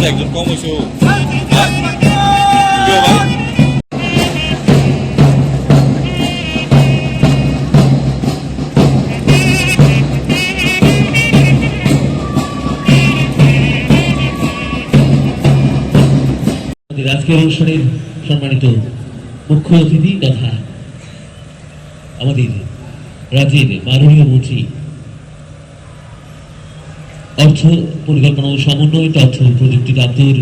একজন কম হয়েছে ও আজকের অনুষ্ঠানের সম্মানিত মুখ্য অতিথি তথা আমাদের রাজ্যের মাননীয় মন্ত্রী অর্থ পরিকল্পনা ও সমন্বয় তথ্য প্রযুক্তি দপ্তর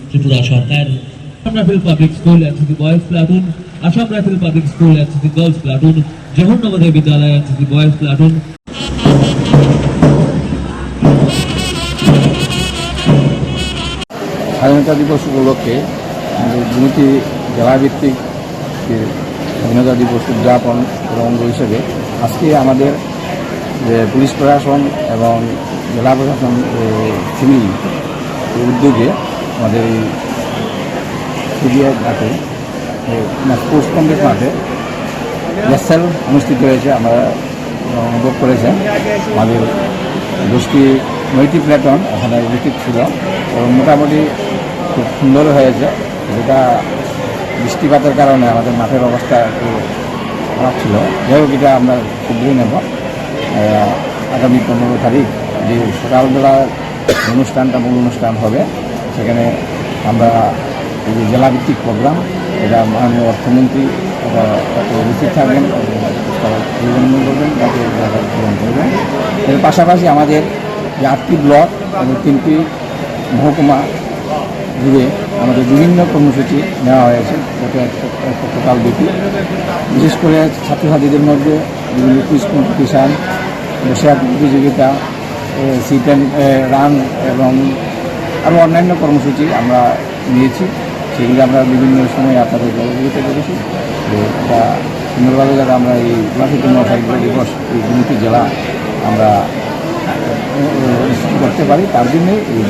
ত্রিপুরা সরকার, Assam rifle public school NCC boys platoon, Assam rifle public school NCC girls platoon, Jawahar Navodaya Vidyalaya NCC boys platoon. স্বাধীনতা দিবস উপলক্ষে দুটি জেলাভিত্তিক স্বাধীনতা দিবস উদযাপন অঙ্গ হিসেবে আজকে আমাদের যে পুলিশ প্রশাসন এবং জেলা প্রশাসন সিভিল উদ্যোগে আমাদের এই সিবিআই মাঠে স্পোর্টস কমপ্লেক্স মাঠে রেসাল অনুষ্ঠিত হয়েছে। আমরা অনুভব করেছেন আমাদের 9টি প্ল্যাটন এখানে উপস্থিত ছিল এবং মোটামুটি খুব সুন্দর হয়েছে। যেটা বৃষ্টিপাতের কারণে আমাদের মাঠের অবস্থা একটু খারাপ ছিল। যাই হোক, এটা আমরা শুধুই নেব। আগামী 15 তারিখ যে সকালবেলা অনুষ্ঠানটা মূল অনুষ্ঠান হবে, সেখানে আমরা এই যে জেলাভিত্তিক প্রোগ্রাম, এটা মাননীয় অর্থমন্ত্রী উপস্থিত থাকবেন, অভিনন্দন করবেন, তাকে গ্রহণ করবেন। এর পাশাপাশি আমাদের যে 8টি ব্লক এবং 3টি মহকুমা জুড়ে আমাদের বিভিন্ন কর্মসূচি নেওয়া হয়েছে, টোটাল 2টি। বিশেষ করে ছাত্রছাত্রীদের মধ্যে বিভিন্ন কুইজ কম্পিটিশান, বসে প্রতিযোগিতা, সিট অ্যান্ড রান এবং আরও অন্যান্য কর্মসূচি আমরা নিয়েছি। সেগুলি আমরা বিভিন্ন সময় আপনাদের সহযোগিতা করেছি। তো এটা সুন্দরভাবে যাতে আমরা এই 82তম স্বাধীনতা দিবস এই 2টি জেলা আমরা করতে পারি, তার জন্যই এই